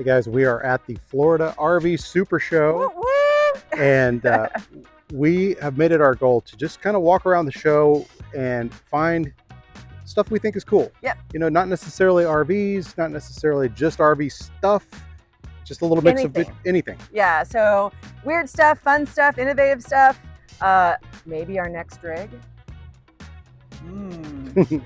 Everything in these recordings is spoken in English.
Hey guys, we are at the Florida RV Super Show, and we have made it our goal to just kind of walk around the show and find stuff we think is cool. Yep. You know, not necessarily RVs, not necessarily just RV stuff, just a little mix of anything. Yeah, so weird stuff, fun stuff, innovative stuff. Maybe our next rig. You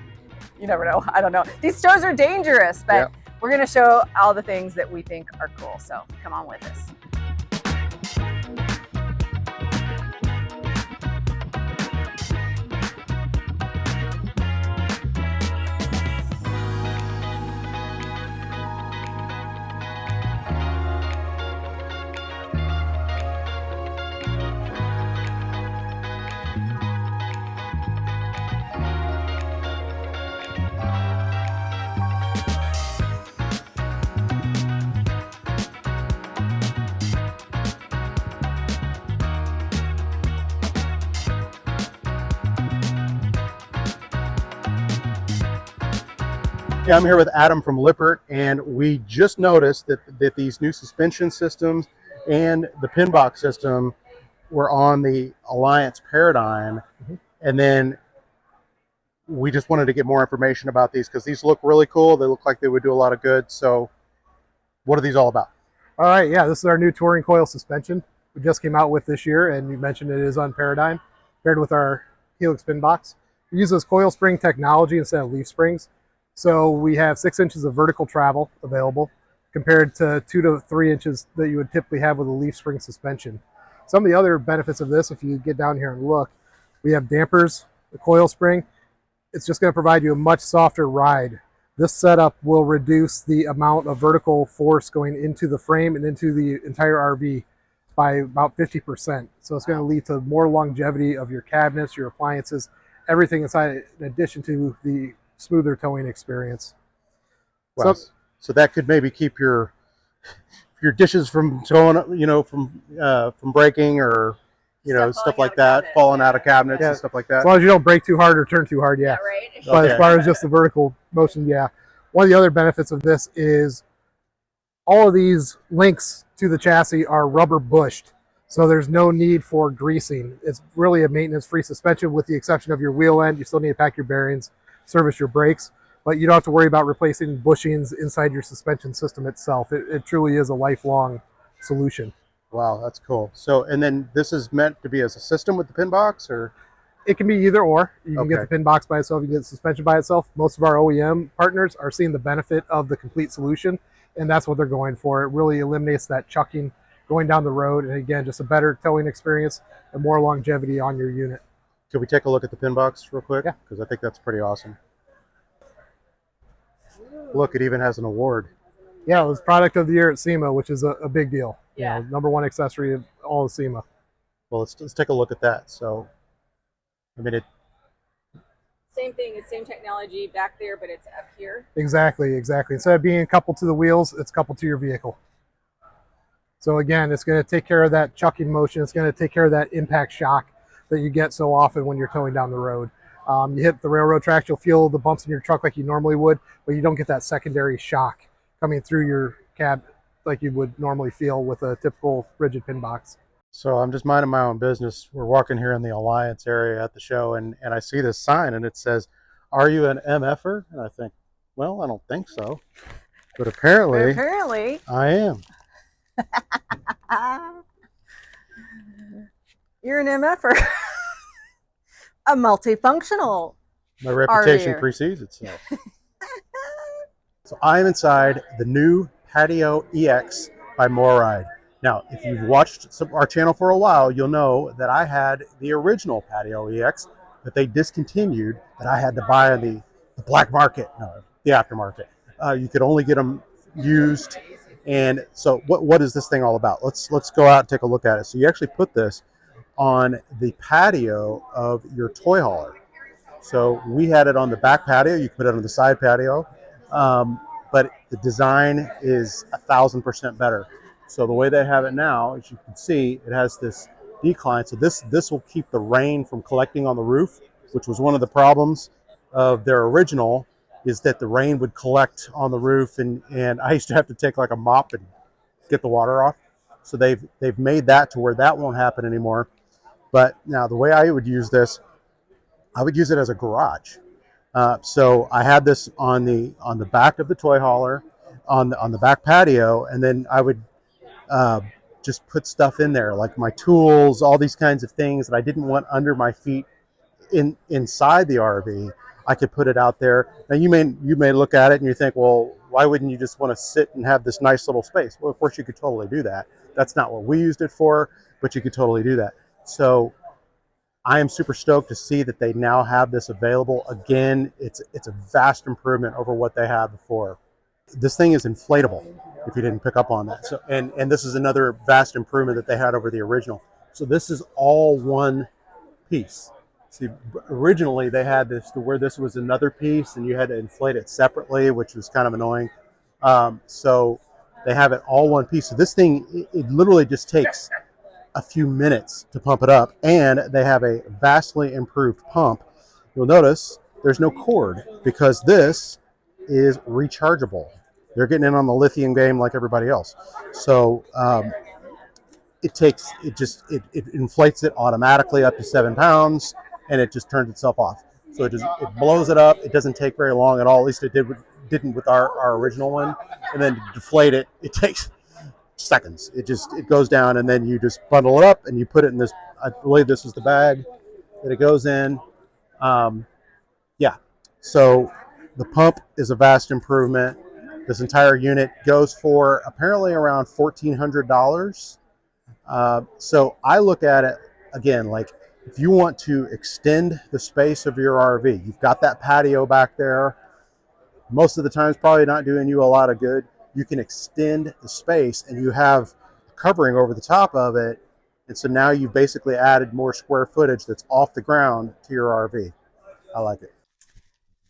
never know. I don't know. These stores are dangerous, but yep. We're going to show all the things that we think are cool. So come on with us. Yeah, I'm here with Adam from Lippert, and we just noticed that these new suspension systems and the pin box system were on the Alliance Paradigm, and then we just wanted to get more information about these because these look really cool. They look like they would do a lot of good. So what are these all about? All right, yeah, this is our new touring coil suspension we just came out with this year, and you mentioned it is on Paradigm, paired with our Helix pin box. We use this coil spring technology instead of leaf springs. So we have 6 inches of vertical travel available compared to 2 to 3 inches that you would typically have with a leaf spring suspension. Some of the other benefits of this, if you get down here and look, we have dampers, the coil spring. It's just going to provide you a much softer ride. This setup will reduce the amount of vertical force going into the frame and into the entire RV by about 50%. So it's going to lead to more longevity of your cabinets, your appliances, everything inside, in addition to the smoother towing experience. Wow. So that could maybe keep your dishes from towing, you know, from breaking, or stuff like that, falling out of cabinets and stuff like that. As long as you don't break too hard or turn too hard, yeah. Right. But as far as just the vertical motion, yeah. One of the other benefits of this is all of these links to the chassis are rubber bushed, so there's no need for greasing. It's really a maintenance-free suspension with the exception of your wheel end. You still need to pack your bearings, service your brakes, but you don't have to worry about replacing bushings inside your suspension system itself. It truly is a lifelong solution. Wow, that's cool. So, and then this is meant to be as a system with the pin box, or? It can be either or. You can get the pin box by itself, you can get the suspension by itself. Most of our OEM partners are seeing the benefit of the complete solution, and that's what they're going for. It really eliminates that chucking going down the road, and again, just a better towing experience and more longevity on your unit. Can we take a look at the pin box real quick? Yeah. Because I think that's pretty awesome. Look, it even has an award. Yeah, it was product of the year at SEMA, which is a big deal. Yeah. You know, #1 accessory of all of SEMA. Well, let's take a look at that. So, I mean, Same thing, it's same technology back there, but it's up here. Exactly. Instead of being coupled to the wheels, it's coupled to your vehicle. So again, it's going to take care of that chucking motion. It's going to take care of that impact shock that you get so often when you're towing down the road. You hit the railroad tracks, you'll feel the bumps in your truck like you normally would, but you don't get that secondary shock coming through your cab like you would normally feel with a typical rigid pin box. So I'm just minding my own business. We're walking here in the Alliance area at the show, and I see this sign, and it says, "Are you an MFer?" And I think, well, I don't think so. But apparently I am. You're an MFer. A multifunctional. My reputation RVer precedes itself. So I am inside the new Patio EX by MORryde. Now, if you've watched our channel for a while, you'll know that I had the original Patio EX that they discontinued, that I had to buy on the black market, no, the aftermarket. You could only get them used. And so what is this thing all about? Let's go out and take a look at it. So you actually put this on the patio of your toy hauler. So we had it on the back patio. You can put it on the side patio, but the design is 1,000% better. So the way they have it now, as you can see, it has this decline. So this will keep the rain from collecting on the roof, which was one of the problems of their original. is that the rain would collect on the roof, and I used to have to take like a mop and get the water off. So they've made that to where that won't happen anymore. But now the way I would use this, I would use it as a garage. So I had this on the back of the toy hauler, on the back patio, and then I would just put stuff in there, like my tools, all these kinds of things that I didn't want under my feet inside the RV. I could put it out there. Now you may look at it and you think, well, why wouldn't you just want to sit and have this nice little space? Well, of course you could totally do that. That's not what we used it for, but you could totally do that. So I am super stoked to see that they now have this available. Again, it's a vast improvement over what they had before. This thing is inflatable, if you didn't pick up on that. So and this is another vast improvement that they had over the original. So this is all one piece. See, originally they had this to where this was another piece and you had to inflate it separately, which was kind of annoying. So they have it all one piece. So this thing, it literally just takes a few minutes to pump it up, and they have a vastly improved pump. You'll notice there's no cord because this is rechargeable. They're getting in on the lithium game like everybody else. So it inflates it automatically up to 7 pounds, and it just turns itself off. So it blows it up. It doesn't take very long at all. At least it didn't with our original one. And then to deflate it, it takes seconds. It goes down, and then you just bundle it up and you put it in this. I believe this is the bag that it goes in. Yeah. So the pump is a vast improvement. This entire unit goes for apparently around $1,400. So I look at it again, like if you want to extend the space of your RV, you've got that patio back there. Most of the time it's probably not doing you a lot of good. You can extend the space and you have covering over the top of it. And so now you've basically added more square footage that's off the ground to your RV. I like it.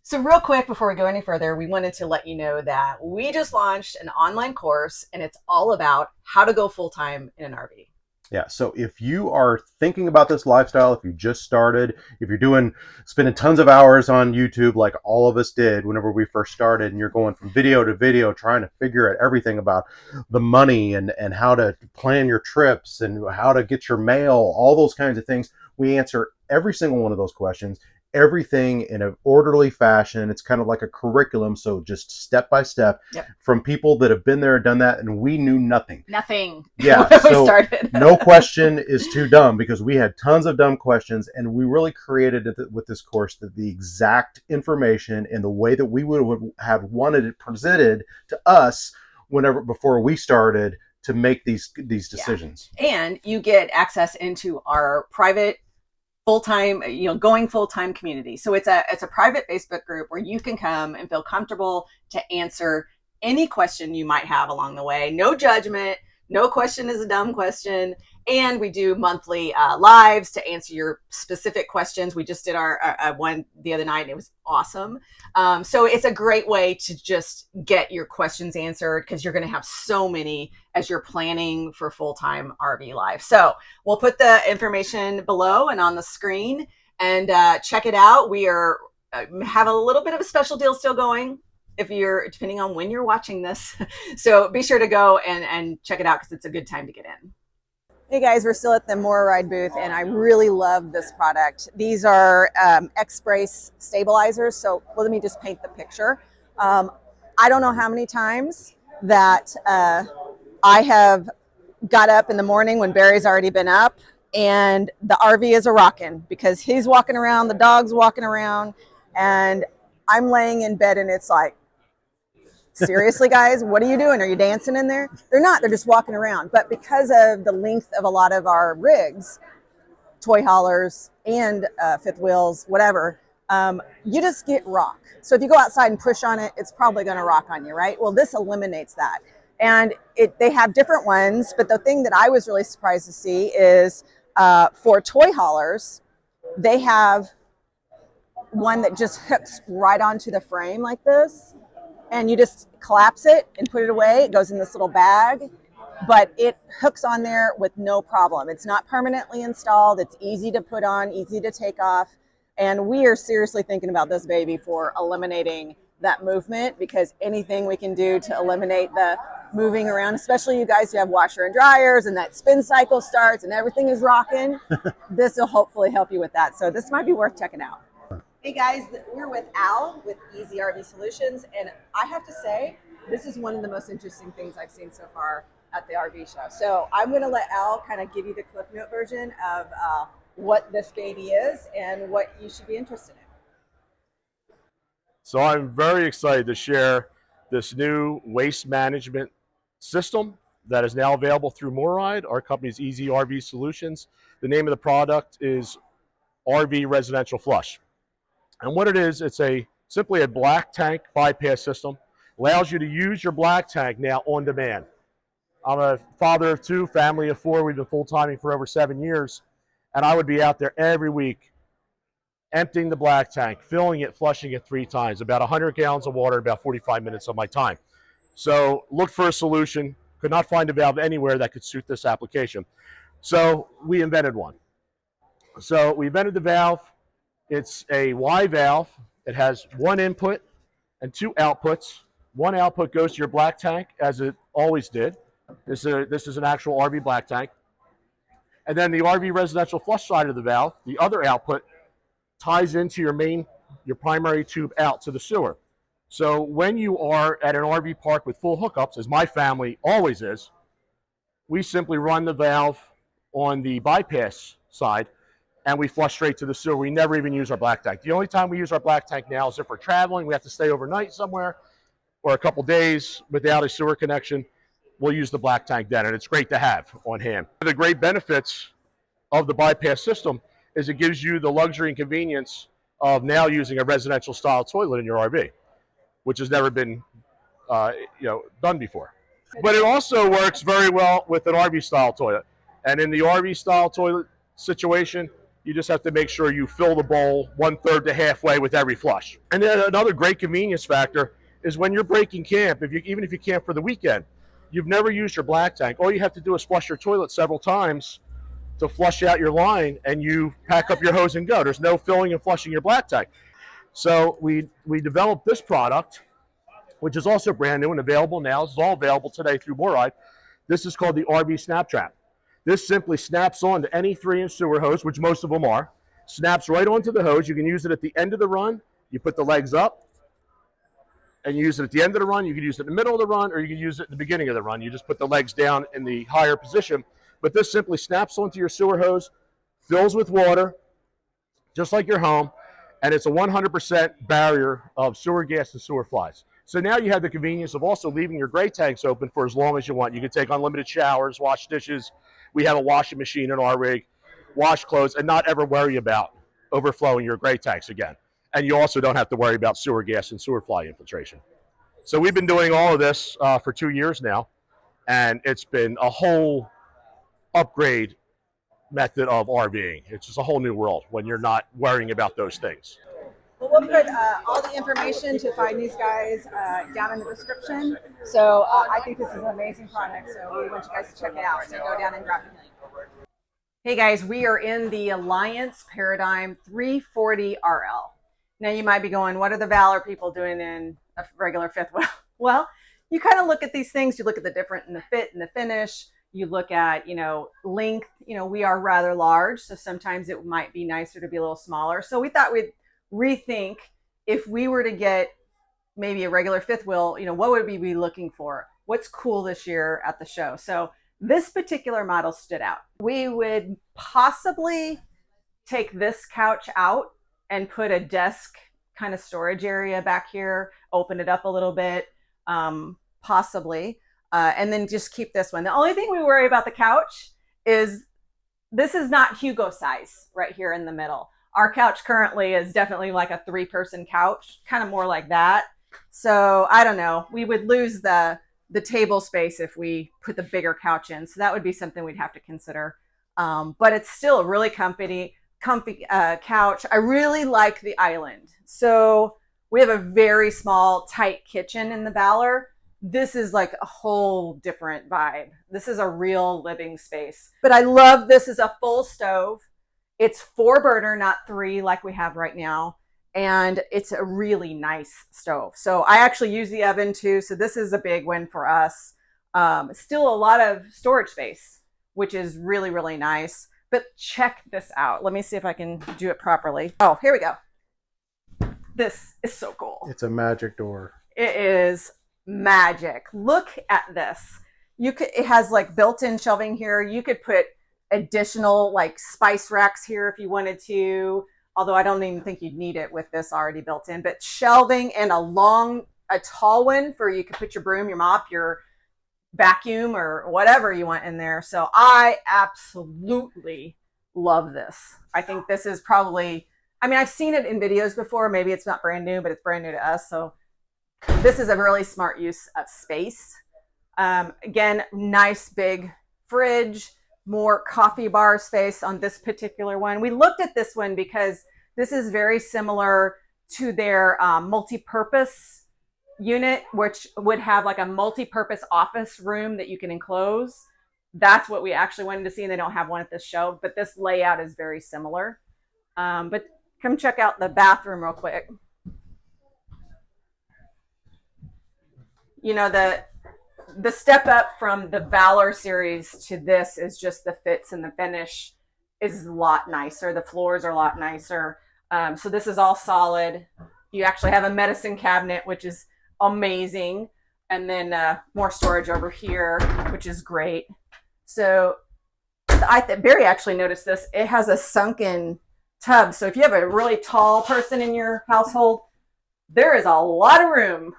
So real quick, before we go any further, we wanted to let you know that we just launched an online course, and it's all about how to go full-time in an RV. Yeah, so if you are thinking about this lifestyle, if you just started, if you're spending tons of hours on YouTube like all of us did whenever we first started, and you're going from video to video trying to figure out everything about the money and how to plan your trips and how to get your mail, all those kinds of things, we answer every single one of those questions, everything in an orderly fashion. It's kind of like a curriculum, so just step by step. Yep. From people that have been there, done that, and we knew nothing. Yeah, when so we started. No question is too dumb, because we had tons of dumb questions, and we really created it with this course the exact information in the way that we would have wanted it presented to us before we started to make these decisions. Yeah. And you get access into our private full-time, going full-time community. So it's a private Facebook group where you can come and feel comfortable to answer any question you might have along the way. No judgment. No question is a dumb question. And we do monthly lives to answer your specific questions. We just did our one the other night, and it was awesome. So it's a great way to just get your questions answered, because you're going to have so many as you're planning for full-time RV life. So we'll put the information below and on the screen, and check it out. We have a little bit of a special deal still going, depending on when you're watching this. So be sure to go and check it out, because it's a good time to get in. Hey guys, we're still at the MORryde booth, and I really love this product. These are X stabilizers. So let me just paint the picture. I don't know how many times that I have got up in the morning when Barry's already been up, and the RV is a rockin', because he's walking around, the dog's walking around, and I'm laying in bed, and it's like, seriously, guys, what are you doing? Are you dancing in there? They're not. They're just walking around. But because of the length of a lot of our rigs, toy haulers and fifth wheels, whatever, you just get rock. So if you go outside and push on it, it's probably going to rock on you, right? Well, this eliminates that. And they have different ones. But the thing that I was really surprised to see is for toy haulers, they have one that just hooks right onto the frame like this. And you just collapse it and put it away. It goes in this little bag, but it hooks on there with no problem. It's not permanently installed. It's easy to put on, easy to take off. And we are seriously thinking about this baby for eliminating that movement, because anything we can do to eliminate the moving around, especially you guys who have washer and dryers and that spin cycle starts and everything is rocking, this will hopefully help you with that. So this might be worth checking out. Hey guys, we're with Al with Easy RV Solutions, and I have to say, this is one of the most interesting things I've seen so far at the RV show. So I'm going to let Al kind of give you the Cliff Note version of what this baby is and what you should be interested in. So I'm very excited to share this new waste management system that is now available through MORryde, our company's Easy RV Solutions. The name of the product is RV Residential Flush. And what it is, it's simply a black tank bypass system. Allows you to use your black tank now on demand. I'm a father of 2, family of 4. We've been full-timing for over 7 years. And I would be out there every week emptying the black tank, filling it, flushing it 3 times, about 100 gallons of water, about 45 minutes of my time. So look for a solution. Could not find a valve anywhere that could suit this application. So we invented one. So we invented the valve. It's a Y valve. It has 1 input and 2 outputs. 1 output goes to your black tank, as it always did. This is an actual RV black tank. And then the RV residential flush side of the valve, the other output, ties into your primary tube out to the sewer. So when you are at an RV park with full hookups, as my family always is, we simply run the valve on the bypass side and we flush straight to the sewer. We never even use our black tank. The only time we use our black tank now is if we're traveling, we have to stay overnight somewhere, or a couple days without a sewer connection. We'll use the black tank then, and it's great to have on hand. The great benefits of the bypass system is it gives you the luxury and convenience of now using a residential style toilet in your RV, which has never been done before. But it also works very well with an RV style toilet. And in the RV style toilet situation, you just have to make sure you fill the bowl 1/3 to halfway with every flush. And then another great convenience factor is when you're breaking camp, even if you camp for the weekend, you've never used your black tank. All you have to do is flush your toilet several times to flush out your line, and you pack up your hose and go. There's no filling and flushing your black tank. So we developed this product, which is also brand new and available now. It's all available today through MORryde. This is called the RV Snap Trap. This simply snaps onto any 3-inch sewer hose, which most of them are, snaps right onto the hose. You can use it at the end of the run. You put the legs up and you use it at the end of the run. You can use it in the middle of the run, or you can use it at the beginning of the run. You just put the legs down in the higher position. But this simply snaps onto your sewer hose, fills with water, just like your home, and it's a 100% barrier of sewer gas and sewer flies. So now you have the convenience of also leaving your gray tanks open for as long as you want. You can take unlimited showers, wash dishes. We have a washing machine in our rig, wash clothes, and not ever worry about overflowing your gray tanks again. And you also don't have to worry about sewer gas and sewer fly infiltration. So we've been doing all of this for 2 years now, and it's been a whole upgrade method of RVing. It's just a whole new world when you're not worrying about those things. Well, we'll put all the information to find these guys down in the description. So I think this is an amazing product. So we want you guys to check it out. So go down and grab the link. Hey guys, we are in the Alliance Paradigm 340 RL. Now you might be going, what are the Valor people doing in a regular fifth wheel? Well, you kind of look at these things. You look at the different in the fit and the finish. You look at, length. We are rather large, so sometimes it might be nicer to be a little smaller. So we thought we'd rethink, if we were to get maybe a regular fifth wheel, what would we be looking for? What's cool this year at the show? So this particular model stood out. We would possibly take this couch out and put a desk kind of storage area back here, open it up a little bit, possibly, and then just keep this one. The only thing we worry about the couch is this is not Hugo size right here in the middle. Our couch currently is definitely like a 3-person couch, kind of more like that. So I don't know, we would lose the table space if we put the bigger couch in. So that would be something we'd have to consider. But it's still a really comfy couch. I really like the island. So we have a very small, tight kitchen in the Valor. This is like a whole different vibe. This is a real living space. But I love this is a full stove. It's 4 burner, not 3 like we have right now. and it's a really nice stove. So I actually use the oven too. So this is a big win for us. Still a lot of storage space, which is really, really nice. But check this out. Let me see if I can do it properly. Oh, here we go. This is so cool. It's a magic door. It is magic. Look at this. It has like built-in shelving here. You could put additional like spice racks here if you wanted to, although I don't even think you'd need it with this already built in, but shelving and a tall one for you could put your broom, your mop, your vacuum, or whatever you want in there. So I absolutely love this. I think this is probably, I mean, I've seen it in videos before. Maybe it's not brand new, but it's brand new to us. So this is a really smart use of space. Again, nice big fridge, more coffee bar space on this particular one. We looked at this one because this is very similar to their multi-purpose unit, which would have like a multi-purpose office room that you can enclose. That's what we actually wanted to see, and they don't have one at this show, but this layout is very similar. But come check out the bathroom real quick. You know, the step up from the Valor series to this is just the fits and the finish is a lot nicer. The floors are a lot nicer. So this is all solid. You actually have a medicine cabinet, which is amazing. And then more storage over here, which is great. So Barry actually noticed this. It has a sunken tub. So if you have a really tall person in your household, there is a lot of room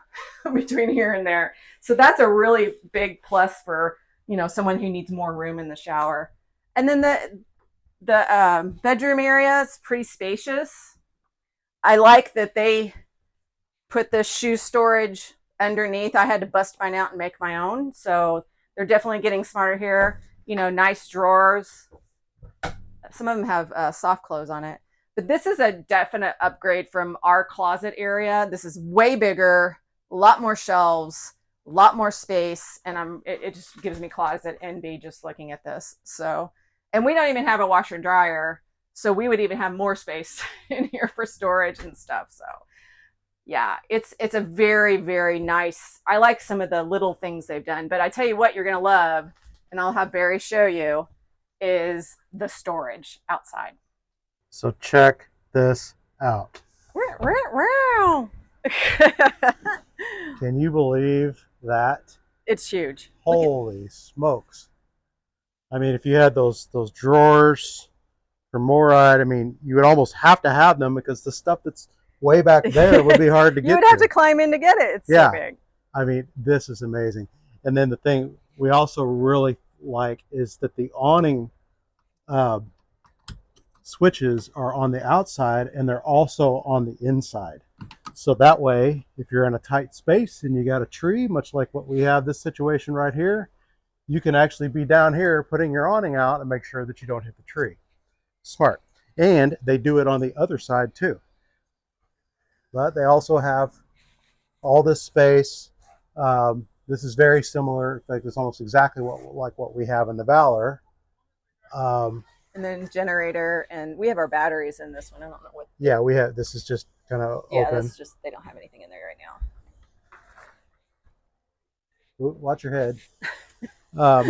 between here and there. So that's a really big plus for, you know, someone who needs more room in the shower. And then the bedroom area is pretty spacious. I like that they put the shoe storage underneath. I had to bust mine out and make my own. So they're definitely getting smarter here. You know, nice drawers. Some of them have soft close on it. But this is a definite upgrade from our closet area. This is way bigger, a lot more shelves, a lot more space, and it just gives me closet envy just looking at this. So, and we don't even have a washer and dryer, so we would even have more space in here for storage and stuff. So, yeah, it's a very, very nice. I like some of the little things they've done, but I tell you what, you're gonna love, and I'll have Barry show you, is the storage outside. So check this out. Can you believe that? It's huge. Holy smokes. I mean, if you had those drawers from MORryde, I mean, you would almost have to have them because the stuff that's way back there would be hard to get You would have to climb in to get it. It's so big. I mean, this is amazing. And then the thing we also really like is that the awning switches are on the outside and they're also on the inside. So that way, if you're in a tight space and you got a tree, much like what we have this situation right here, you can actually be down here putting your awning out and make sure that you don't hit the tree. Smart. And they do it on the other side too. But they also have all this space. This is very similar. In fact, it's almost exactly like what we have in the Valor. And then generator, and we have our batteries in this one. I don't know what. Yeah, we have. This is just kind of open. Yeah, that's just, they don't have anything in there right now. Ooh, watch your head. Now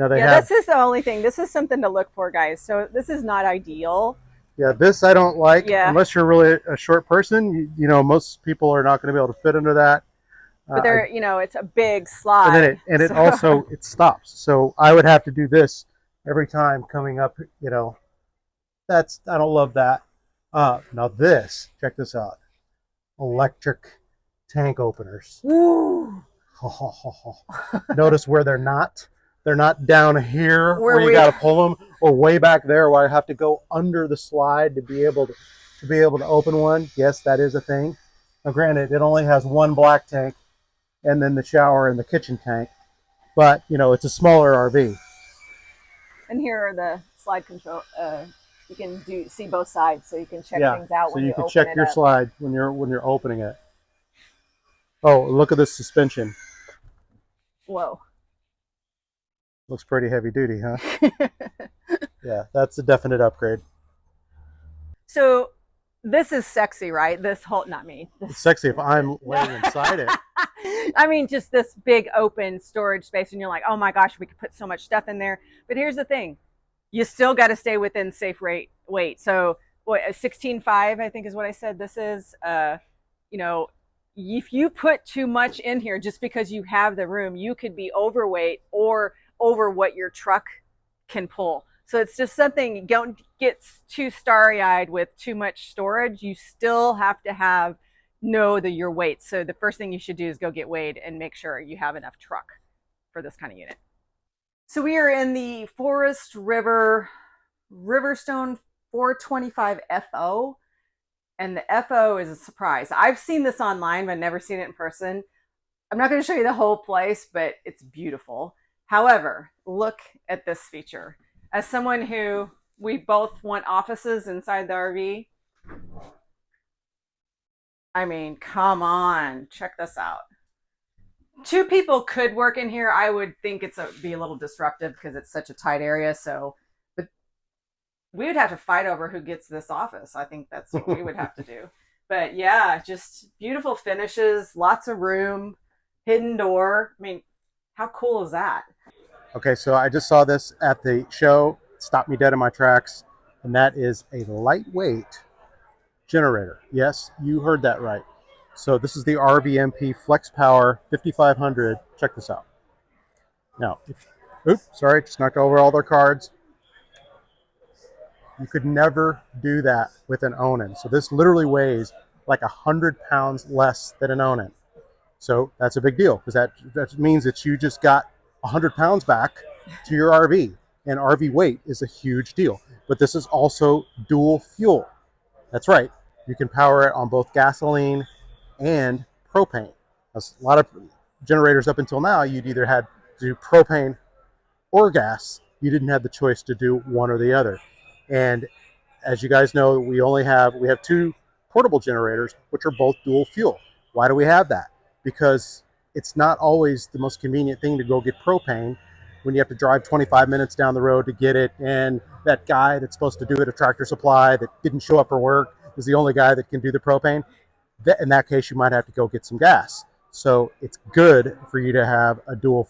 they this is the only thing. This is something to look for, guys. So this is not ideal. Yeah, this I don't like. Yeah. Unless you're really a short person, you know, most people are not going to be able to fit under that. But there, you know, it's a big slide. And it also it stops. So I would have to do this every time coming up. You know, I don't love that. Now this, check this out, electric tank openers. Ooh. Notice where they're not. They're not down here where you got to pull them, or way back there where I have to go under the slide to be able to open one. Yes, that is a thing. Now, granted, it only has one black tank, and then the shower and the kitchen tank. But you know, it's a smaller RV. And here are the slide control. You can see both sides, so you can check things out when you open it. So you can check your slide when you're opening it. Oh, look at this suspension. Whoa. Looks pretty heavy duty, huh? Yeah, that's a definite upgrade. So This is sexy, right? This whole, not me. It's sexy if I'm laying inside it. I mean, just this big open storage space, and you're like, oh my gosh, we could put so much stuff in there. But here's the thing, you still got to stay within safe weight. So what, 16.5, I think is what I said this is. You know, if you put too much in here just because you have the room, you could be overweight or over what your truck can pull. So it's just something, don't get too starry-eyed with too much storage. You still have to know your weight. So the first thing you should do is go get weighed and make sure you have enough truck for this kind of unit. So we are in the Forest River Riverstone 425 FO, and the FO is a surprise. I've seen this online, but never seen it in person. I'm not going to show you the whole place, but it's beautiful. However, look at this feature. As someone who, we both want offices inside the RV, I mean, come on, check this out. 2 people could work in here. I would think be a little disruptive because it's such a tight area. So, but we would have to fight over who gets this office. I think that's what we would have to do. But yeah, just beautiful finishes, lots of room, hidden door. I mean, how cool is that? Okay, so I just saw this at the show, stopped me dead in my tracks, and that is a lightweight generator. Yes, you heard that right. So this is the RVMP Flex Power 5500. Check this out. Now, oops, sorry, just knocked over all their cards. You could never do that with an Onan. So this literally weighs like 100 pounds less than an Onan. So that's a big deal because that means that you just got 100 pounds back to your RV, and RV weight is a huge deal. But this is also dual fuel. That's right. You can power it on both gasoline and propane. A lot of generators up until now, you'd either had to do propane or gas. You didn't have the choice to do one or the other. And as you guys know, we have 2 portable generators, which are both dual fuel. Why do we have that? Because it's not always the most convenient thing to go get propane when you have to drive 25 minutes down the road to get it, and that guy that's supposed to do it at Tractor Supply that didn't show up for work is the only guy that can do the propane. In that case, you might have to go get some gas. So it's good for you to have a dual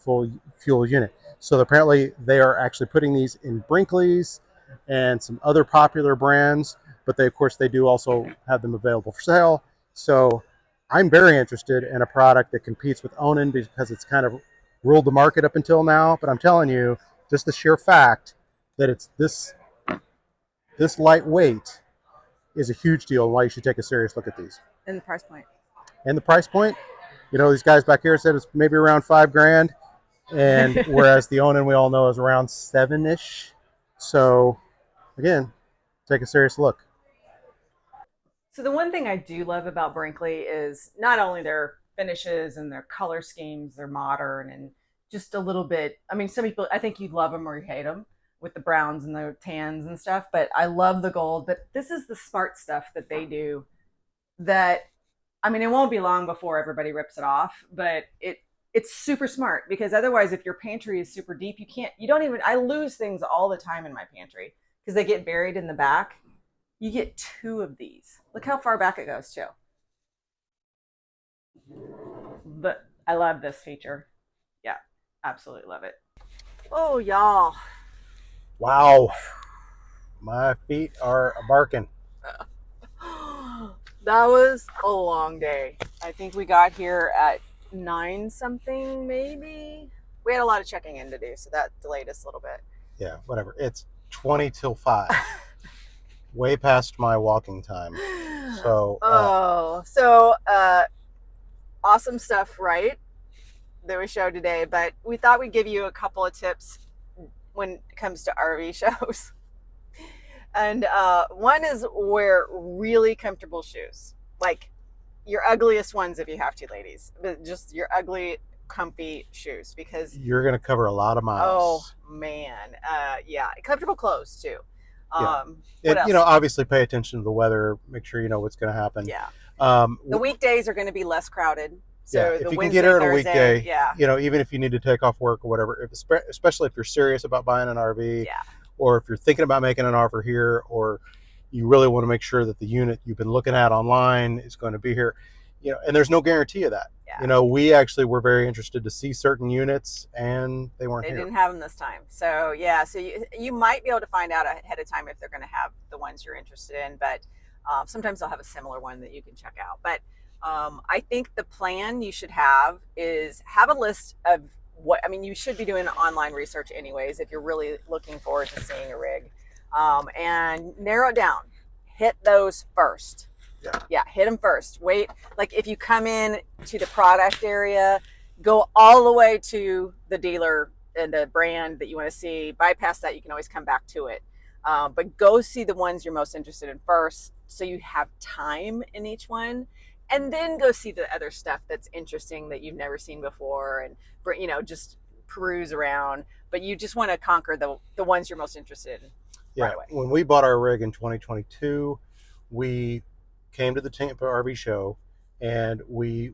fuel unit. So apparently they are actually putting these in Brinkley's and some other popular brands, but of course they do also have them available for sale. So I'm very interested in a product that competes with Onan because it's kind of ruled the market up until now. But I'm telling you, just the sheer fact that it's this lightweight is a huge deal, and why you should take a serious look at these. And the price point. And the price point, you know, these guys back here said it's maybe around $5,000, and whereas the Onan we all know is around 7-ish. So again, take a serious look. So the one thing I do love about Brinkley is not only their finishes and their color schemes, they're modern and just a little bit, I mean, some people, I think you love them or you hate them with the browns and the tans and stuff, but I love the gold. But this is the smart stuff that they do that, I mean, it won't be long before everybody rips it off, but it's super smart, because otherwise if your pantry is super deep, I lose things all the time in my pantry because they get buried in the back. You get 2 of these. Look how far back it goes too. But I love this feature. Yeah, absolutely love it. Oh, y'all. Wow. My feet are barking. That was a long day. I think we got here at 9 something, maybe. We had a lot of checking in to do, so that delayed us a little bit. Yeah, whatever. It's 20 till 5. Way past my walking time. So awesome stuff, right? That we showed today, but we thought we'd give you a couple of tips when it comes to RV shows. And one is wear really comfortable shoes, like your ugliest ones if you have to, ladies, but just your ugly, comfy shoes, because you're going to cover a lot of miles. Oh man, yeah, comfortable clothes too. You know, obviously pay attention to the weather. Make sure you know what's going to happen. Yeah. The weekdays are going to be less crowded. So yeah, the if you Wednesday, can get here on a Thursday, weekday, you know, even if you need to take off work or whatever, especially if you're serious about buying an RV, or if you're thinking about making an offer here, or you really want to make sure that the unit you've been looking at online is going to be here. And there's no guarantee of that. Yeah. We actually were very interested to see certain units, and they weren't They here. didn't have them this time. So yeah, so you might be able to find out ahead of time if they're going to have the ones you're interested in, but sometimes they'll have a similar one that you can check out. But I think the plan you should have is have a list of you should be doing online research anyways if you're really looking forward to seeing a rig, and narrow it down. Hit those first. Yeah, hit them first. Wait, like if you come in to the product area, go all the way to the dealer and the brand that you want to see. Bypass that, you can always come back to it. But go see the ones you're most interested in first, so you have time in each one, and then go see the other stuff that's interesting that you've never seen before, and just peruse around. But you just want to conquer the ones you're most interested in. Yeah, right away. When we bought our rig in 2022, we came to the Tampa RV Show, and we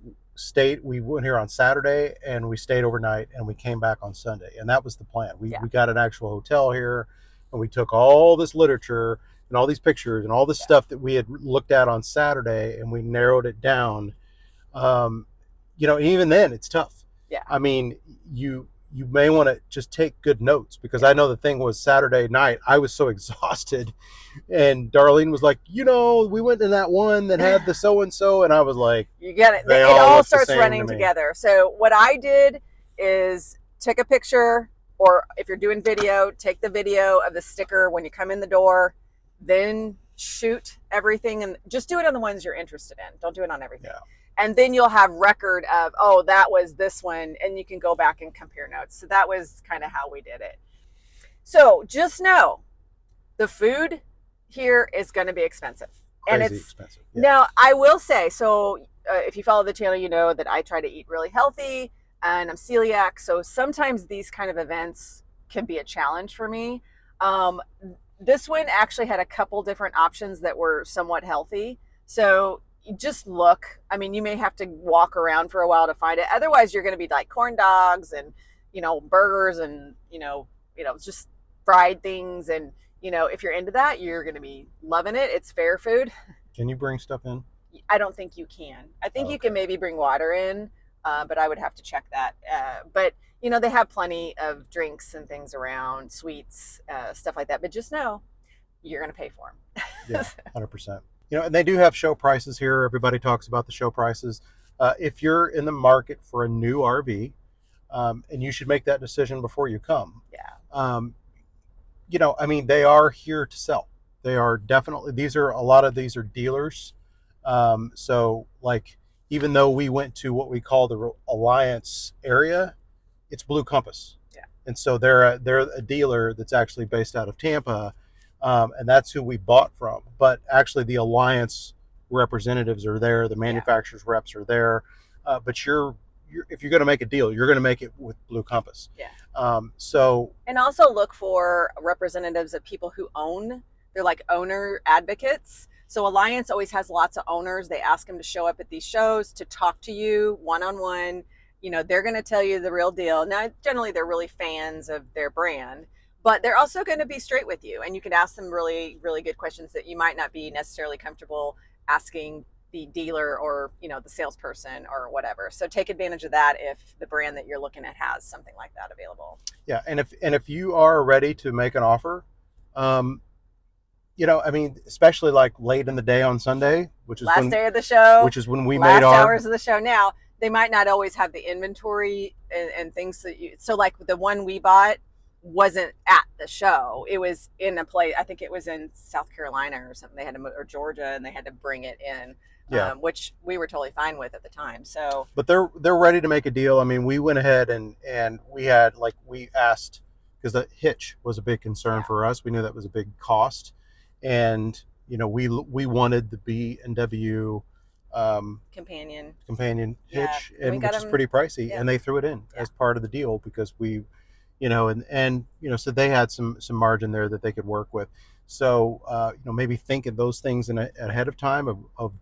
went here on Saturday, and we stayed overnight, and we came back on Sunday, and that was the plan. We got an actual hotel here, and we took all this literature and all these pictures and all this stuff that we had looked at on Saturday, and we narrowed it down. Even then it's tough. Yeah. I mean, you may want to just take good notes, because I know the thing was Saturday night, I was so exhausted, and Darlene was like, we went to that one that had the so-and-so, and I was like, you get it. It all starts running together. So what I did is take a picture, or if you're doing video, take the video of the sticker when you come in the door, then shoot everything, and just do it on the ones you're interested in. Don't do it on everything. Yeah. And then you'll have record of, oh, that was this one, and you can go back and compare notes. So that was kind of how we did it. So just know the food here is going to be expensive. Crazy and it's expensive. Yeah. Now, I will say, so if you follow the channel, you know that I try to eat really healthy, and I'm celiac. So sometimes these kind of events can be a challenge for me. This one actually had a couple different options that were somewhat healthy. So you just look. I mean, you may have to walk around for a while to find it. Otherwise, you're going to be like corn dogs and, burgers and, just fried things. And, if you're into that, you're going to be loving it. It's fair food. Can you bring stuff in? I don't think you can. I think you can maybe bring water in, but I would have to check that. But, they have plenty of drinks and things around, sweets, stuff like that. But just know you're going to pay for them. Yeah, 100%. And they do have show prices here. Everybody talks about the show prices. If you're in the market for a new RV, and you should make that decision before you come. Yeah. They are here to sell. They are definitely, a lot of these are dealers. So like, even though we went to what we call the Alliance area, it's Blue Compass. Yeah. And so they're a dealer that's actually based out of Tampa. And that's who we bought from. But actually the Alliance representatives are there. The manufacturer's reps are there. But if you're going to make a deal, you're going to make it with Blue Compass. Yeah. And also look for representatives of people who own. They're like owner advocates. So Alliance always has lots of owners. They ask them to show up at these shows to talk to you one-on-one. They're going to tell you the real deal. Now, generally, they're really fans of their brand, but they're also going to be straight with you. And you can ask them really, really good questions that you might not be necessarily comfortable asking the dealer or, the salesperson or whatever. So take advantage of that if the brand that you're looking at has something like that available. Yeah. And if you are ready to make an offer, especially like late in the day on Sunday, which is last day of the show, which is when we made our hours of the show. Now they might not always have the inventory and things that so like the one we bought wasn't at the show. It was in a place, I think it was in South Carolina or something. They had to, or Georgia, and they had to bring it in. Yeah. Which we were totally fine with at the time. So, but they're ready to make a deal. I mean, we went ahead and we had, like, we asked, because the hitch was a big concern for us. We knew that was a big cost, and we wanted the B&W companion hitch, and which is pretty pricey, and they threw it in as part of the deal because we, so they had some margin there that they could work with. So maybe think of those things ahead of time of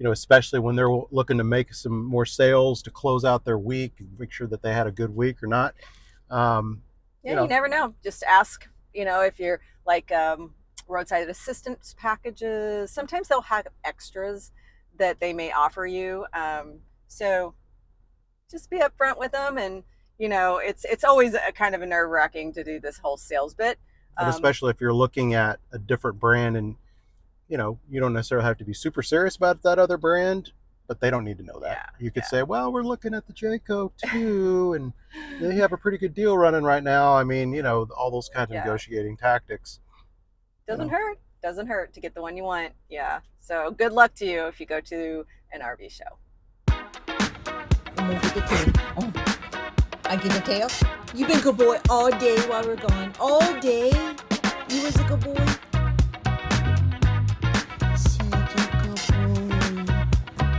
especially when they're looking to make some more sales to close out their week and make sure that they had a good week or not. You never know. Just ask, if you're like roadside assistance packages. Sometimes they'll have extras that they may offer you. So just be upfront with them. And, you know, it's always a kind of a nerve-wracking to do this whole sales bit. And especially if you're looking at a different brand and, you know, you don't necessarily have to be super serious about that other brand, but they don't need to know that. You could say, well, we're looking at the Jayco too, and they have a pretty good deal running right now. I mean, you know, all those kinds of negotiating tactics. Doesn't hurt. Doesn't hurt to get the one you want. Yeah. So good luck to you if you go to an RV show. Move with the tail. Oh, I get the tail. You've been a good boy all day while we're gone. All day. You was a good boy. Such a good boy.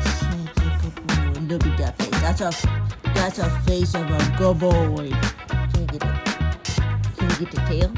Such a good boy. Look at that face. That's a face of a good boy. Can you get the tail?